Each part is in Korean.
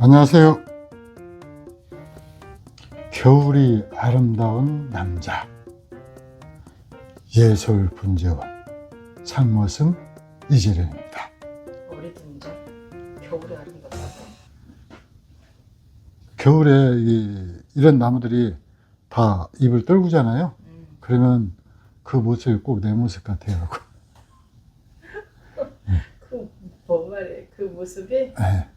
안녕하세요. 겨울이 아름다운 남자 예솔분재원 상모승 이재련입니다. 오래된다. 겨울에 아름답다고. 겨울에 이런 나무들이 다 잎을 떨구잖아요. 그러면 그 모습이 꼭 내 모습 같아요. 뭔 말이에요? 그 모습이? 네.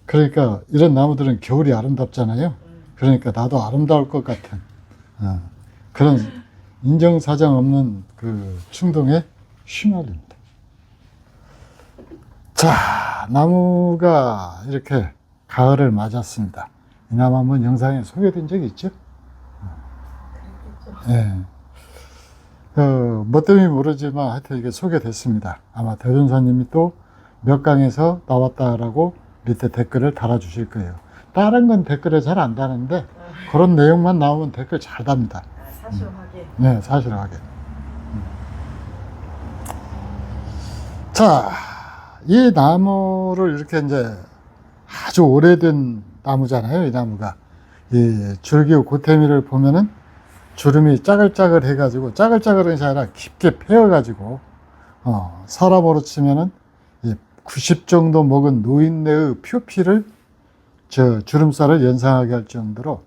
그러니까 이런 나무들은 겨울이 아름답잖아요. 그러니까 나도 아름다울 것 같은 그런 인정사정 없는 그 충동에 휘말립니다. 자, 나무가 이렇게 가을을 맞았습니다. 이 나무 한번 영상에 소개된 적이 있죠? 네. 뭐 때문에 모르지만 하여튼 이게 소개됐습니다. 아마 대전사님이 또 몇 강에서 나왔다라고 밑에 댓글을 달아주실 거예요. 다른 건 댓글에 잘 안 다는데 그런 내용만 나오면 댓글 잘 답니다. 사실하게. 네, 사실하게. 자, 이 나무를 이렇게 이제 아주 오래된 나무잖아요. 이 나무가. 이 줄기 고태미를 보면은 주름이 짜글짜글 해가지고, 짜글짜글한 것이 아니라 깊게 패여가지고, 사람으로 치면은 90 정도 먹은 노인네의 표피를 주름살을 연상하게 할 정도로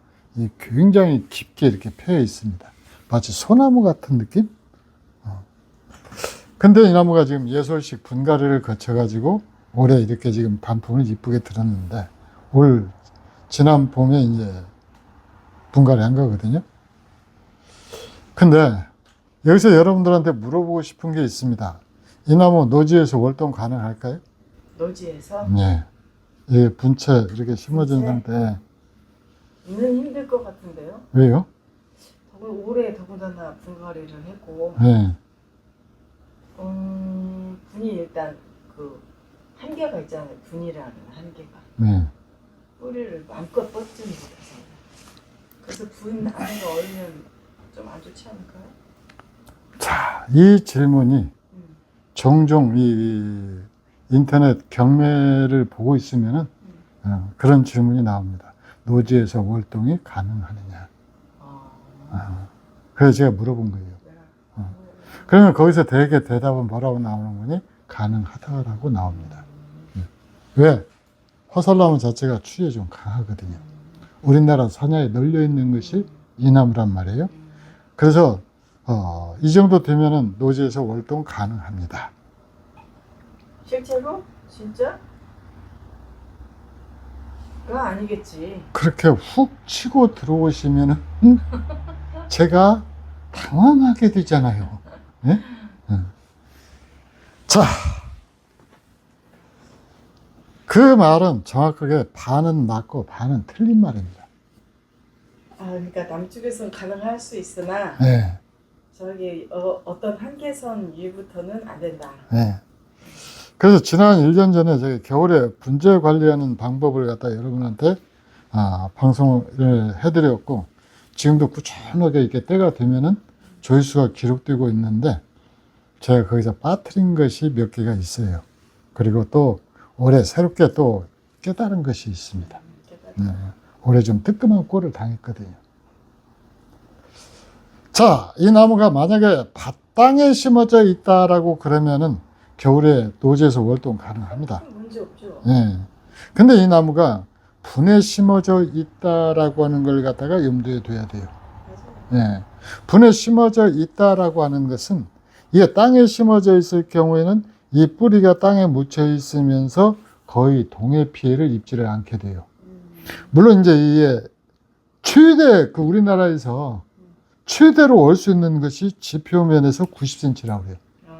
굉장히 깊게 이렇게 패여 있습니다. 마치 소나무 같은 느낌? 근데 이 나무가 지금 예솔식 분갈이를 거쳐가지고 올해 이렇게 지금 단풍을 이쁘게 들었는데 지난 봄에 이제 분갈이 한 거거든요. 근데 여기서 여러분들한테 물어보고 싶은 게 있습니다. 이 나무 노지에서 월동 가능할까요? 노지에서? 네. 이 분채 이렇게 심어진 상태에. 는 힘들 것 같은데요? 왜요? 올해 더군다나 분갈이를 했고, 네. 분이 일단 그 한계가 있잖아요. 분이라는 한계가. 네. 뿌리를 마음껏 뻗지 못해서. 그래서 분 나무가 얼면 좀 안 좋지 않을까요? 자, 이 질문이 종종 이 인터넷 경매를 보고 있으면은 그런 질문이 나옵니다. 노지에서 월동이 가능하느냐. 그래서 제가 물어본 거예요. 그러면 거기서 대개 대답은 뭐라고 나오는 거니? 가능하다라고 나옵니다. 왜? 화살나무 자체가 추위에 좀 강하거든요. 우리나라 산야에 널려 있는 것이 이 나무란 말이에요. 그래서 이 정도 되면은 노지에서 월동 가능합니다. 실제로? 진짜? 그거 아니겠지. 그렇게 훅 치고 들어오시면은 제가 당황하게 되잖아요. 네? 자, 그 말은 정확하게 반은 맞고 반은 틀린 말입니다. 그러니까 남쪽에서는 가능할 수 있으나 네. 저기 어떤 한계선 위부터는 안 된다. 네. 그래서 지난 1년 전에 제가 겨울에 분재 관리하는 방법을 갖다 여러분한테 방송을 해드렸고, 지금도 꾸준하게 이렇게 때가 되면은 조회수가 기록되고 있는데, 제가 거기서 빠뜨린 것이 몇 개가 있어요. 그리고 또 올해 새롭게 또 깨달은 것이 있습니다. 네. 올해 좀 뜨끔한 꼴을 당했거든요. 자, 이 나무가 만약에 밭땅에 심어져 있다라고 그러면은 겨울에 노지에서 월동 가능합니다. 문제 없죠. 네. 근데 이 나무가 분에 심어져 있다라고 하는 걸 갖다가 염두에 둬야 돼요. 네. 분에 심어져 있다라고 하는 것은 이게 땅에 심어져 있을 경우에는 이 뿌리가 땅에 묻혀 있으면서 거의 동해 피해를 입지를 않게 돼요. 물론 이제 이게 최대 우리나라에서 최대로 올 수 있는 것이 지표면에서 90cm라고 해요.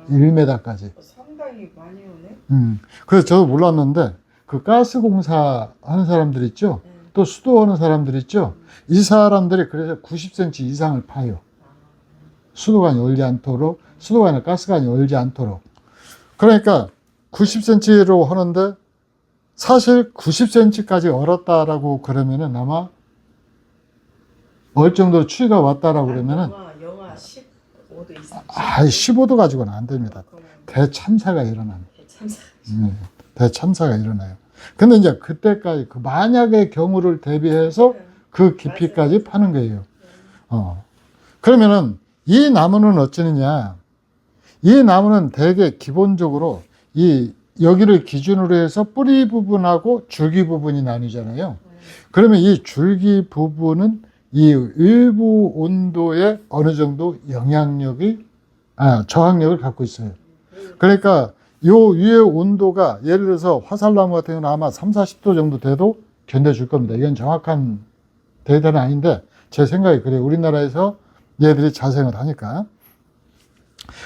1m까지. 상당히 많이 오네. 그래서 저도 몰랐는데 그 가스 공사 하는 사람들 있죠. 또 수도하는 사람들 있죠. 이 사람들이 그래서 90cm 이상을 파요. 수도관이 얼지 않도록, 수도관이나 가스관이 얼지 않도록. 그러니까 90cm로 하는데 사실 90cm까지 얼었다라고 그러면은 아마 얼 정도로 추위가 왔다라고 그러면은 영하 15도 이상. 15도 가지고는 안 됩니다. 대참사가 일어납니다. 대참사. 대참사가 일어나요. 근데 이제 그때까지 그 만약의 경우를 대비해서 네. 그 깊이까지 맞아요. 파는 거예요. 그러면은 이 나무는 어쩌느냐? 이 나무는 대개 기본적으로 이 여기를 기준으로 해서 뿌리 부분하고 줄기 부분이 나뉘잖아요. 그러면 이 줄기 부분은 이 일부 온도에 어느 정도 영향력이, 저항력을 갖고 있어요. 그러니까 요 위의 온도가 예를 들어서 화살나무 같은 경우는 아마 3, 40도 정도 돼도 견뎌줄 겁니다. 이건 정확한 데이터는 아닌데 제 생각이 그래요. 우리나라에서 얘들이 자생을 하니까.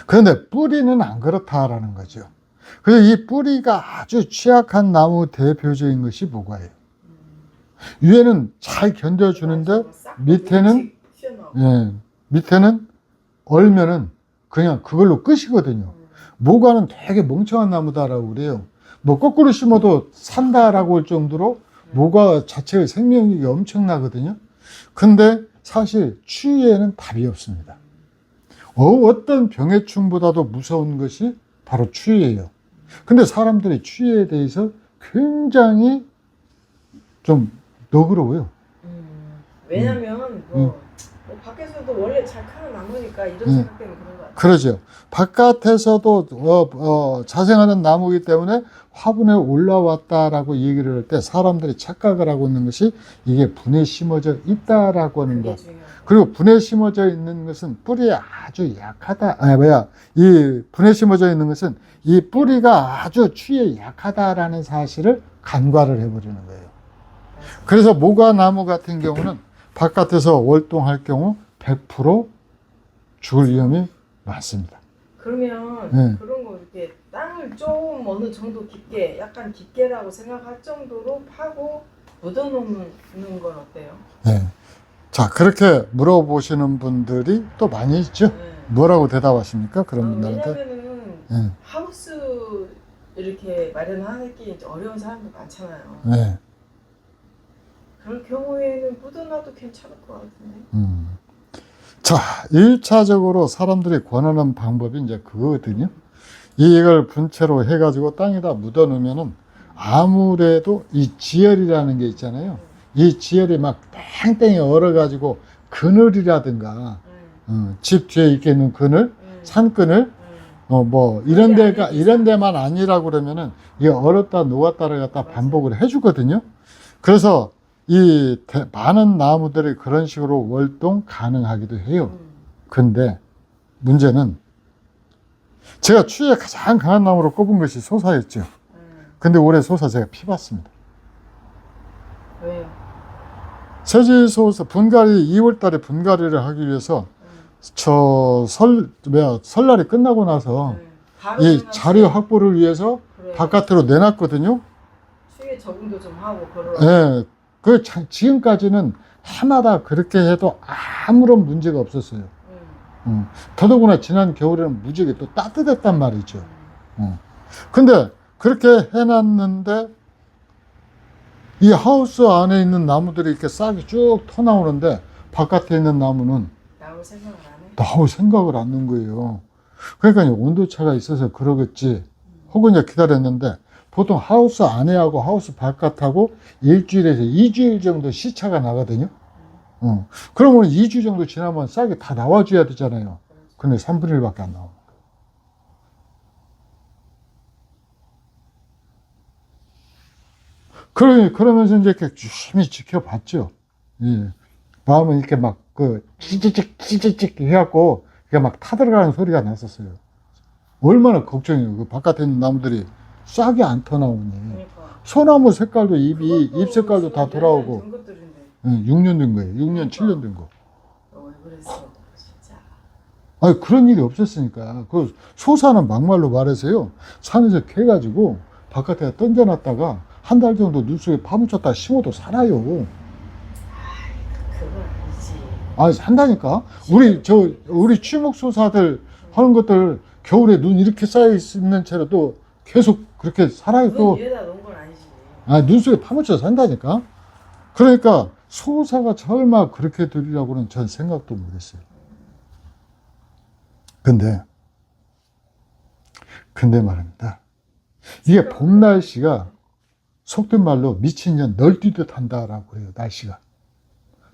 그런데 뿌리는 안 그렇다라는 거죠. 그래서 이 뿌리가 아주 취약한 나무 대표적인 것이 모과예요. 위에는 잘 견뎌주는데 밑에는, 예, 밑에는 얼면은 그냥 그걸로 끝이거든요. 모과는 되게 멍청한 나무다라고 그래요. 뭐 거꾸로 심어도 산다라고 할 정도로 모과 자체의 생명력이 엄청나거든요. 근데 사실 추위에는 답이 없습니다. 어떤 병해충보다도 무서운 것이 바로 추위예요. 근데 사람들이 추위에 대해서 굉장히 좀 너그러워요. 왜냐면 뭐 밖에서도 원래 잘 크는 나무니까 이런 생각 때문에 그런 것 같아요. 그러죠. 바깥에서도 자생하는 나무이기 때문에 화분에 올라왔다라고 얘기를 할 때 사람들이 착각을 하고 있는 것이 이게 분에 심어져 있다라고 하는 것. 그리고 분에 심어져 있는 것은 뿌리 아주 약하다. 이 분에 심어져 있는 것은 이 뿌리가 아주 추위에 약하다라는 사실을 간과를 해버리는 거예요. 그래서 모과나무 같은 경우는 바깥에서 월동할 경우 100% 죽을 위험이 많습니다. 그러면 네. 그런 거 이렇게 땅을 좀 어느 정도 깊게, 약간 깊게라고 생각할 정도로 파고 묻어놓는 건 어때요? 네. 자, 그렇게 물어보시는 분들이 또 많이 있죠. 네. 뭐라고 대답하십니까? 그런 분들한테. 왜냐면은 네. 하우스 이렇게 마련하기 이제 어려운 사람들 많잖아요. 네. 그럴 경우에는 묻어놔도 괜찮을 것 같은데. 자, 1차적으로 사람들이 권하는 방법이 이제 그거거든요. 이걸 분채로 해가지고 땅에다 묻어 놓으면은 아무래도 이 지열이라는 게 있잖아요. 이 지열이 막 땡땡이 얼어가지고 그늘이라든가, 집 뒤에 있는 그늘, 산그늘, 뭐, 이런 데만 아니라고 그러면은 이게 얼었다 녹았다를 갖다 반복을 해주거든요. 그래서 많은 나무들이 그런 식으로 월동 가능하기도 해요. 근데 문제는 제가 추위에 가장 강한 나무로 꼽은 것이 소사였죠. 근데 올해 소사 제가 피봤습니다. 왜요? 세지소사 분갈이 2월 달에 분갈이를 하기 위해서 설날이 끝나고 나서 이 자료 확보를 위해서 그래. 바깥으로 내놨거든요. 추위에 적응도 좀 하고 그러라고. 예. 지금까지는 해마다 그렇게 해도 아무런 문제가 없었어요. 더더구나 지난 겨울에는 무지하게 또 따뜻했단 말이죠. 근데 그렇게 해놨는데 이 하우스 안에 있는 나무들이 이렇게 싹이 쭉 터나오는데 바깥에 있는 나무는 나올 생각을 안 해? 나올 생각을 안 하는 거예요. 그러니까 온도차가 있어서 그러겠지. 혹은 이제 기다렸는데 보통 하우스 안에하고 하우스 바깥하고 일주일에서 2주일 정도 시차가 나거든요. 그러면 2주 정도 지나면 싹이 다 나와줘야 되잖아요. 근데 3분의 1밖에 안 나옵니다. 그러면서 이제 이렇게 유심히 지켜봤죠. 예. 마음은 이렇게 막 찌찌찍 해갖고 이게 막 타들어가는 소리가 났었어요. 얼마나 걱정이에요. 그 바깥에 있는 나무들이 싹이 안 터나오니. 그러니까. 소나무 색깔도 잎 색깔도 다 돌아오고. 6년 된 거예요. 6년, 7년 된 거. 왜 그랬어, 진짜. 아니, 그런 일이 없었으니까. 그 소사는 막말로 말해서요. 산에서 캐가지고 바깥에 던져놨다가 한 달 정도 눈 속에 파묻혔다 심어도 살아요. 그건 아니지. 아니, 산다니까? 우리 취목소사들 하는 것들 겨울에 눈 이렇게 쌓여 있는 채로도 계속 그렇게 살아요. 또. 눈 위에다 놓은 건 아니지. 눈 속에 파묻혀 산다니까? 그러니까 소사가 설마 그렇게 되리라고는 전 생각도 못 했어요. 근데 말입니다. 이게 봄 날씨가 속된 말로 미친년 널뛰듯 한다라고 해요. 날씨가.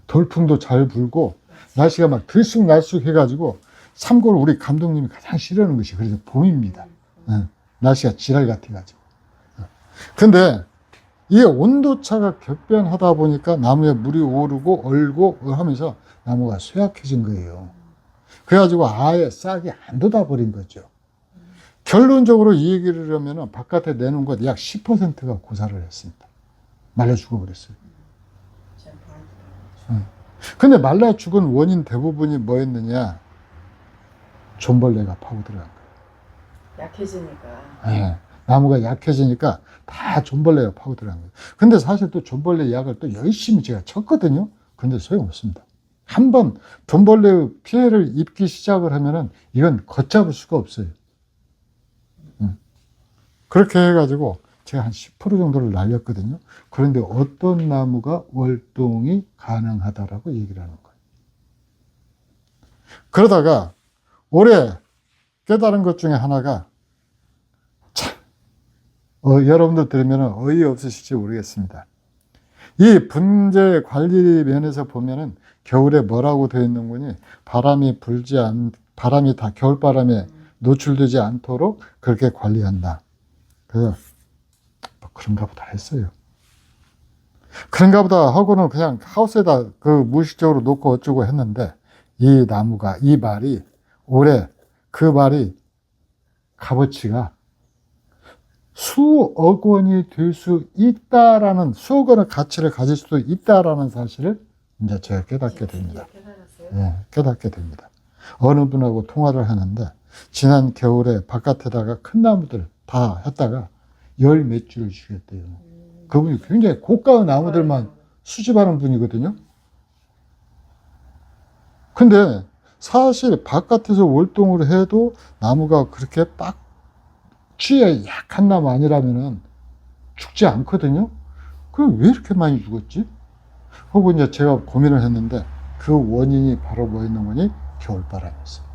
돌풍도 잘 불고 날씨가 막 들쑥날쑥 해가지고 참고로 우리 감독님이 가장 싫어하는 것이 그래서 봄입니다. 날씨가 지랄 같아가지고. 근데 이 온도차가 격변하다 보니까 나무에 물이 오르고 얼고 하면서 나무가 쇠약해진 거예요. 그래가지고 아예 싹이 안 돋아버린 거죠. 결론적으로 이 얘기를 하면 바깥에 내놓은 것 약 10%가 고사를 했습니다. 말라 죽어버렸어요. 근데 말라 죽은 원인 대부분이 뭐였느냐? 존벌레가 파고 들어간 거예요. 약해지니까. 네, 나무가 약해지니까 다 존벌레가 파고 들어간 거예요. 근데 사실 또 존벌레 약을 또 열심히 제가 쳤거든요. 근데 소용없습니다. 한번 존벌레의 피해를 입기 시작을 하면은 이건 걷잡을 수가 없어요. 그렇게 해가지고 제가 한 10% 정도를 날렸거든요. 그런데 어떤 나무가 월동이 가능하다라고 얘기를 하는 거예요. 그러다가 올해 깨달은 것 중에 하나가 참, 여러분들 들으면 어이없으실지 모르겠습니다. 이 분재 관리 면에서 보면은 겨울에 뭐라고 되어 있는 거니 바람이 다 겨울바람에 노출되지 않도록 그렇게 관리한다. 그래서 뭐 그런가 보다 했어요. 그런가 보다 하고는 그냥 하우스에다 그 무의식적으로 놓고 어쩌고 했는데 이 나무가, 이 말이 올해 그 말이 값어치가 수억 원이 될 수 있다라는, 수억 원의 가치를 가질 수도 있다라는 사실을 이제 제가 깨닫게 됩니다. 예, 깨닫게 됩니다. 어느 분하고 통화를 하는데 지난 겨울에 바깥에다가 큰 나무들 다 했다가 열 몇 줄을 주겠대요. 그분이 굉장히 고가의 나무들만 수집하는 분이거든요. 근데 사실 바깥에서 월동을 해도 나무가 그렇게 빡 취에 약한 나무 아니라면은 죽지 않거든요. 그럼 왜 이렇게 많이 죽었지? 하고 이제 제가 고민을 했는데 그 원인이 바로 뭐였는 거니? 겨울바람이었어요.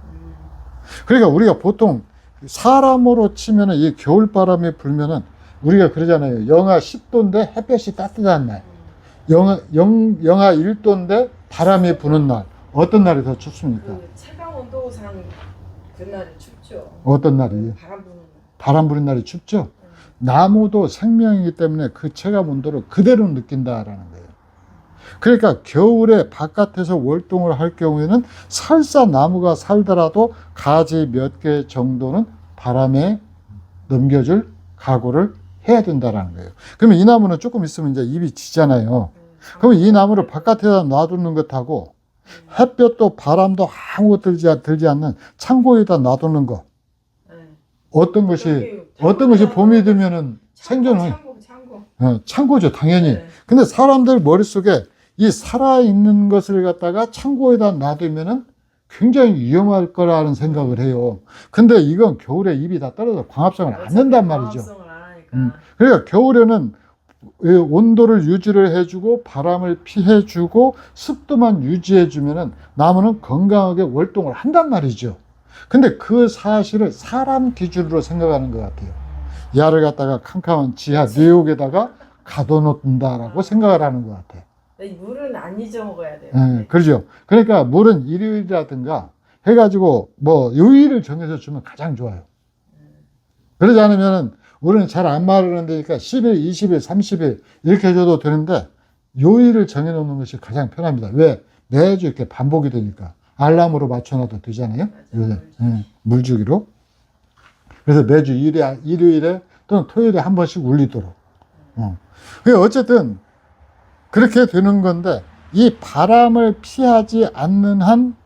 그러니까 우리가 보통 사람으로 치면은 이 겨울바람이 불면은 우리가 그러잖아요. 영하 10도인데 햇볕이 따뜻한 날. 영하 1도인데 바람이 부는 날. 어떤 날이 더 춥습니까? 그 체감 온도상 그날이 춥죠. 어떤 날이? 바람 부는 날. 바람 부는 날이 춥죠? 나무도 생명이기 때문에 그 체감 온도를 그대로 느낀다라는 거예요. 그러니까 겨울에 바깥에서 월동을 할 경우에는 설사 나무가 살더라도 가지 몇 개 정도는 바람에 넘겨줄 각오를 해야 된다라는 거예요. 그러면 이 나무는 조금 있으면 이제 잎이 지잖아요. 그러면 이 나무를 바깥에다 놔두는 것하고 햇볕도 바람도 아무것도 들지 않는 창고에다 놔두는 거. 어떤 것이 봄이 되면은 생존을 창고죠, 당연히. 네. 근데 사람들 머릿속에 이 살아있는 것을 갖다가 창고에다 놔두면은 굉장히 위험할 거라는 생각을 해요. 근데 이건 겨울에 잎이 다 떨어져 광합성을 안 한단 말이죠. 그러니까 겨울에는 온도를 유지를 해주고 바람을 피해주고 습도만 유지해주면은 나무는 건강하게 월동을 한단 말이죠. 근데 그 사실을 사람 기준으로 생각하는 것 같아요. 야를 갖다가 캄캄한 지하 뉴욕에다가 가둬놓는다라고 생각을 하는 것 같아요. 물은 안 잊어먹어야 돼요. 네, 그렇죠. 그러니까 물은 일요일이라든가 해가지고 뭐 요일을 정해서 주면 가장 좋아요. 그러지 않으면 우리는 잘 안 마르는 데니까 10일, 20일, 30일 이렇게 해줘도 되는데 요일을 정해놓는 것이 가장 편합니다. 왜? 매주 이렇게 반복이 되니까. 알람으로 맞춰놔도 되잖아요. 물주기로. 그래서 매주 일요일에 또는 토요일에 한 번씩 울리도록. 어쨌든 그렇게 되는 건데 이 바람을 피하지 않는 한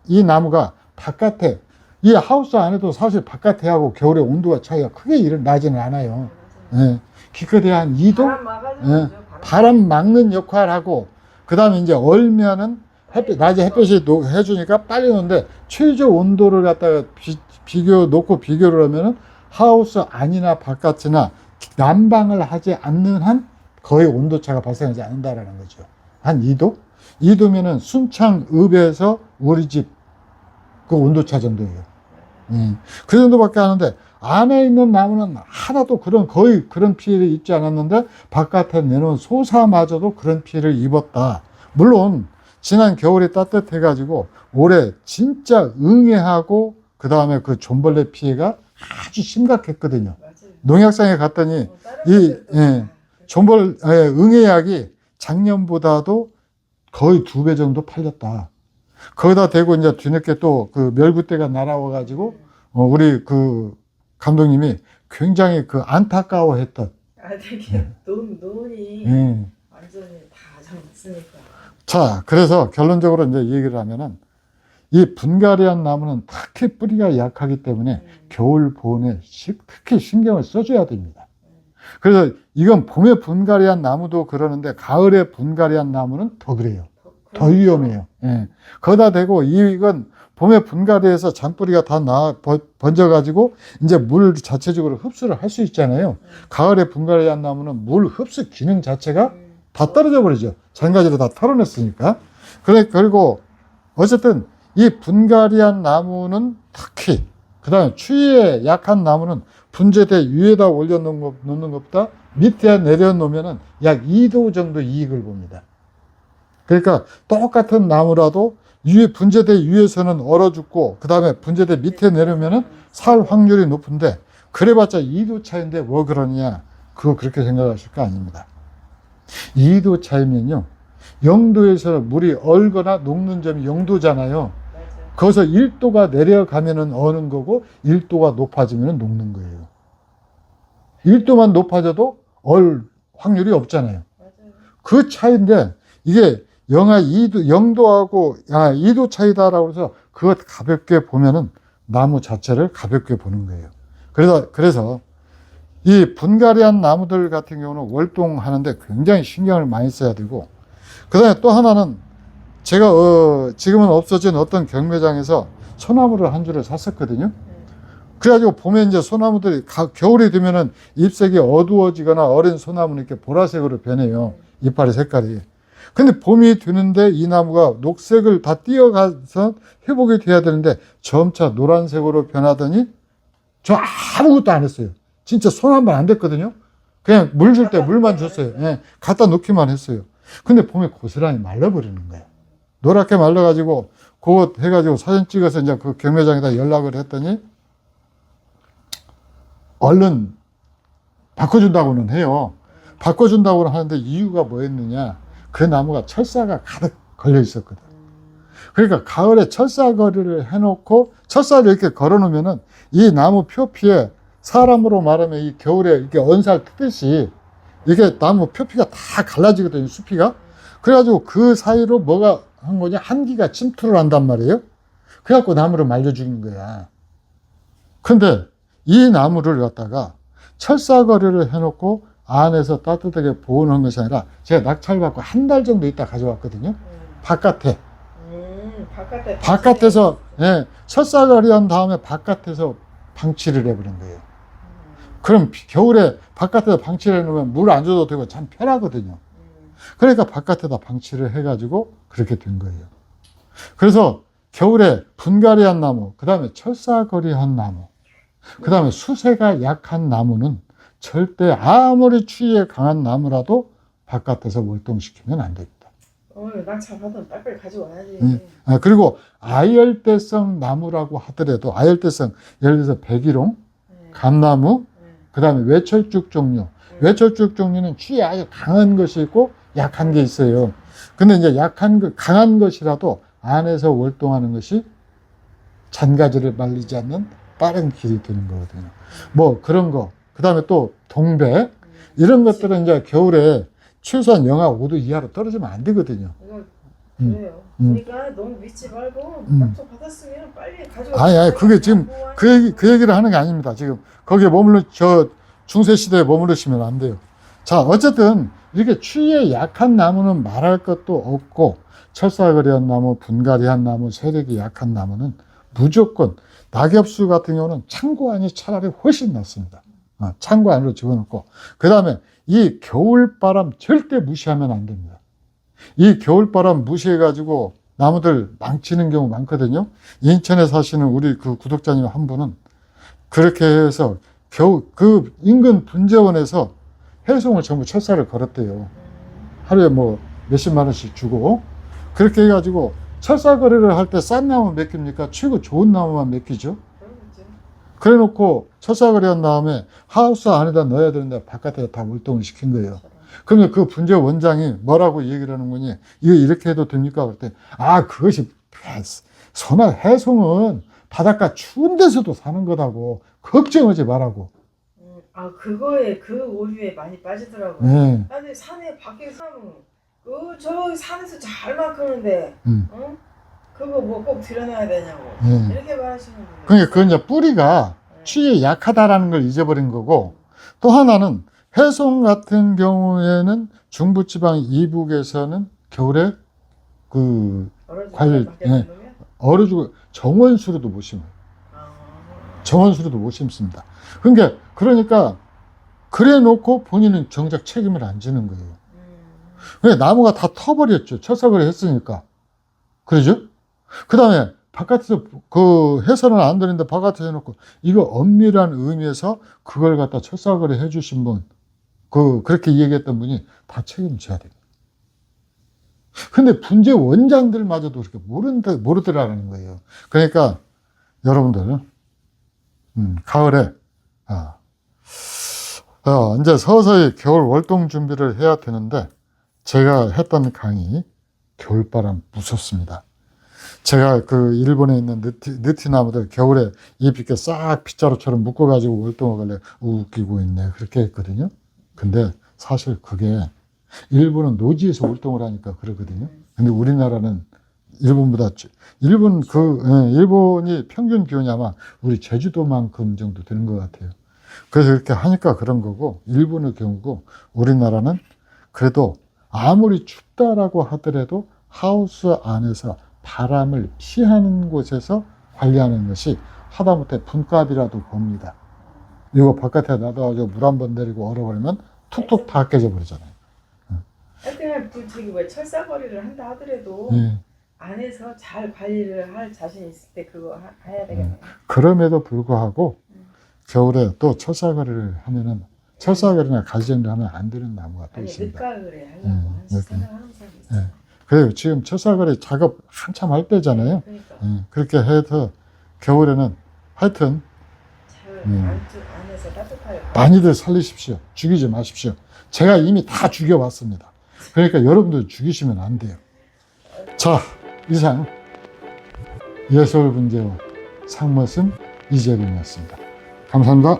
이 나무가 바깥에 이 하우스 안에도 사실 바깥에 하고 겨울에 온도가 차이가 크게 나지는 않아요. 기껏해야 한 2도? 바람 막는 역할하고 그 다음에 이제 얼면은 낮에 햇볕이 해주니까 빨리 오는데 최저 온도를 갖다가 놓고 비교를 하면은 하우스 안이나 바깥이나 난방을 하지 않는 한 거의 온도차가 발생하지 않는다라는 거죠. 한 2도? 2도면은 순창읍에서 우리 집 그 온도차 정도예요. 그 정도밖에 안 하는데 안에 있는 나무는 하나도 거의 그런 피해를 입지 않았는데 바깥에 내놓은 소사마저도 그런 피해를 입었다. 물론 지난 겨울이 따뜻해가지고 올해 진짜 응애하고 그 다음에 그 존벌레 피해가 아주 심각했거든요. 맞아요. 농약상에 갔더니 응애약이 작년보다도 거의 2배 정도 팔렸다. 거기다 대고 이제 뒤늦게 또 그 멸구대가 날아와가지고 우리 그 감독님이 굉장히 그 안타까워했던. 되게 눈이 완전히 다 잠겼으니까. 자, 그래서 결론적으로 이제 얘기를 하면은 이 분갈이한 나무는 특히 뿌리가 약하기 때문에 겨울 보온에 특히 신경을 써줘야 됩니다. 그래서 이건 봄에 분갈이한 나무도 그러는데 가을에 분갈이한 나무는 더 그래요. 더 위험해요. 예. 거기다 대고 이건 봄에 분갈이해서 잔뿌리가 다 번져가지고 이제 물 자체적으로 흡수를 할 수 있잖아요. 가을에 분갈이한 나무는 물 흡수 기능 자체가 다 떨어져 버리죠. 잔가지로 다 털어냈으니까. 그리고 어쨌든 이 분갈이한 나무는 특히 그 다음에 추위에 약한 나무는 분재대 위에다 올려놓는 것보다 밑에 내려놓으면 약 2도 정도 이익을 봅니다. 그러니까 똑같은 나무라도 분재대 위에서는 얼어 죽고 그 다음에 분재대 밑에 내려오면 살 확률이 높은데 그래봤자 2도 차이인데 뭐 그러냐, 그거 그렇게 생각하실 거 아닙니다. 2도 차이면요, 0도에서 물이 얼거나 녹는 점이 0도잖아요. 거기서 1도가 내려가면은 어는 거고 1도가 높아지면 녹는 거예요. 1도만 높아져도 얼 확률이 없잖아요. 그 차이인데 이게 영하 2도, 0도하고 2도 차이다라고 해서 그것 가볍게 보면은 나무 자체를 가볍게 보는 거예요. 그래서 이 분갈이한 나무들 같은 경우는 월동하는데 굉장히 신경을 많이 써야 되고, 그 다음에 또 하나는 제가 지금은 없어진 어떤 경매장에서 소나무를 한 줄을 샀었거든요. 그래가지고 봄에 이제 소나무들이 겨울이 되면은 잎색이 어두워지거나 어린 소나무는 이렇게 보라색으로 변해요. 이파리 색깔이. 근데 봄이 되는데 이 나무가 녹색을 다 띄어가서 회복이 돼야 되는데 점차 노란색으로 변하더니 저 아무것도 안 했어요. 진짜 손 한 번 안 댔거든요. 그냥 물 줄 때 물만 줬어요. 예, 갖다 놓기만 했어요. 근데 봄에 고스란히 말라버리는 거예요. 노랗게 말라가지고 그거 해가지고 사진 찍어서 이제 그 경매장에다 연락을 했더니 얼른 바꿔준다고는 해요. 바꿔준다고는 하는데 이유가 뭐였느냐, 그 나무가 철사가 가득 걸려 있었거든. 그러니까 가을에 철사거리를 해놓고 철사를 이렇게 걸어놓으면은 이 나무 표피에 사람으로 말하면 이 겨울에 이렇게 언살 트듯이 이게 나무 표피가 다 갈라지거든요, 수피가. 그래가지고 그 사이로 뭐가 한 거냐, 한기가 침투를 한단 말이에요. 그래갖고 나무를 말려 죽인 거야. 근데 이 나무를 갖다가 철사거리를 해놓고 안에서 따뜻하게 보온한 것이 아니라 제가 낙찰 받고 한 달 정도 있다 가져왔거든요. 바깥에. 바깥에서, 예, 철사거리 한 다음에 바깥에서 방치를 해버린 거예요. 그럼 겨울에 바깥에다 방치를 해놓으면 물 안 줘도 되고 참 편하거든요. 그러니까 바깥에다 방치를 해가지고 그렇게 된 거예요. 그래서 겨울에 분갈이한 나무, 그 다음에 철사거리한 나무, 그 다음에 수세가 약한 나무는 절대 아무리 추위에 강한 나무라도 바깥에서 월동시키면 안 됩니다. 낙찰 받으면 빨리 가져와야지. 그리고 아열대성 나무라고 하더라도 아열대성, 예를 들어서 백일홍, 감나무, 그 다음에 외철쭉 종류. 외철쭉 종류는 추위에 아주 강한 것이 있고 약한 게 있어요. 근데 이제 강한 것이라도 안에서 월동하는 것이 잔가지를 말리지 않는 빠른 길이 되는 거거든요. 뭐 그런 거. 그 다음에 또 동백. 이런 것들은 이제 겨울에 최소한 영하 5도 이하로 떨어지면 안 되거든요. 그래요. 그러니까 너무 믿지 말고 낙찰 받았으면 빨리 가져와. 아니, 그게 지금 그 얘기를 하는 게 아닙니다. 지금 거기에 중세시대에 머무르시면 안 돼요. 자, 어쨌든 이렇게 추위에 약한 나무는 말할 것도 없고, 철사거리한 나무, 분갈이한 나무, 세력이 약한 나무는 무조건 낙엽수 같은 경우는 창고 안이 차라리 훨씬 낫습니다. 창고 안으로 집어넣고, 그 다음에 이 겨울바람 절대 무시하면 안 됩니다. 이 겨울바람 무시해가지고 나무들 망치는 경우 많거든요. 인천에 사시는 우리 그 구독자님 한 분은 그렇게 해서 겨우 그 인근 분재원에서 해송을 전부 철사를 걸었대요. 하루에 뭐 몇십만 원씩 주고. 그렇게 해가지고 철사 거래를 할 때 싼 나무 몇 개입니까? 최고 좋은 나무만 몇 개죠. 그러겠죠. 그래 놓고 철사 거래한 다음에 하우스 안에다 넣어야 되는데 바깥에다 다 월동을 시킨 거예요. 그러면 그 분재 원장이 뭐라고 얘기를 하는 거니? 이거 이렇게 해도 됩니까? 그랬더니 그것이 소나 해송은 바닷가 추운 데서도 사는 거다고 걱정하지 말라고. 그거에 그 오류에 많이 빠지더라고요. 네. 아니 산에 밖에서 저 산에서 잘만 크는데 그거 뭐 꼭 들여놔야 되냐고 이렇게 말하시는 분들. 그러니까 그건 이제 뿌리가 추위에 약하다라는 걸 잊어버린 거고, 또 하나는 해송 같은 경우에는 중부지방 이북에서는 겨울에 그 과일 얼어주고 정원수로도 못 심어요. 정원수로도 못 심습니다. 그러니까 그래 놓고 본인은 정작 책임을 안 지는 거예요. 왜? 나무가 다 터버렸죠. 철사거래 했으니까. 그러죠? 그 다음에 바깥에서 그 해서는 안 되는데 바깥에서 해놓고 이거 엄밀한 의미에서 그걸 갖다 철사거래 해주신 분, 그렇게 얘기했던 분이 다 책임을 져야 됩니다. 근데 분재 원장들마저도 그렇게 모르더라는 거예요. 그러니까 여러분들, 가을에, 이제 서서히 겨울 월동 준비를 해야 되는데, 제가 했던 강의, 겨울바람 무섭습니다. 제가 그 일본에 있는 느티나무들 겨울에 잎 이렇게 싹 빗자루처럼 묶어가지고 월동을 갈래 웃기고 있네. 그렇게 했거든요. 근데 사실 그게 일본은 노지에서 월동을 하니까 그러거든요. 근데 우리나라는 일본보다, 일본이 평균 기온이 아마 우리 제주도만큼 정도 되는 것 같아요. 그래서 이렇게 하니까 그런 거고, 일본의 경우고, 우리나라는 그래도 아무리 춥다라고 하더라도 하우스 안에서 바람을 피하는 곳에서 관리하는 것이 하다못해 분값이라도 봅니다. 이거 바깥에 놔둬가지고 물 한 번 내리고 얼어버리면 툭툭 다 깨져 버리잖아요. 하여튼 철사거리를 한다 하더라도 안에서 잘 관리를 할 자신 있을 때 그거 해야 되겠네요. 그럼에도 불구하고 겨울에 또 철사거리를 하면은 철사거리나 가지정리를 하면 안 되는 나무가 또 있습니다. 늦가을에 하려고 생각하는 사람이 있어요. 그래요. 지금 철사거리 작업 한참 할 때잖아요. 그렇게 해서 겨울에는 하여튼 안에서 따뜻하게 많이들 살리십시오. 죽이지 마십시오. 제가 이미 다 죽여왔습니다. 그러니까 여러분들 죽이시면 안 돼요. 자, 이상 예솔분재원 상머슴 이재근이었습니다. 감사합니다.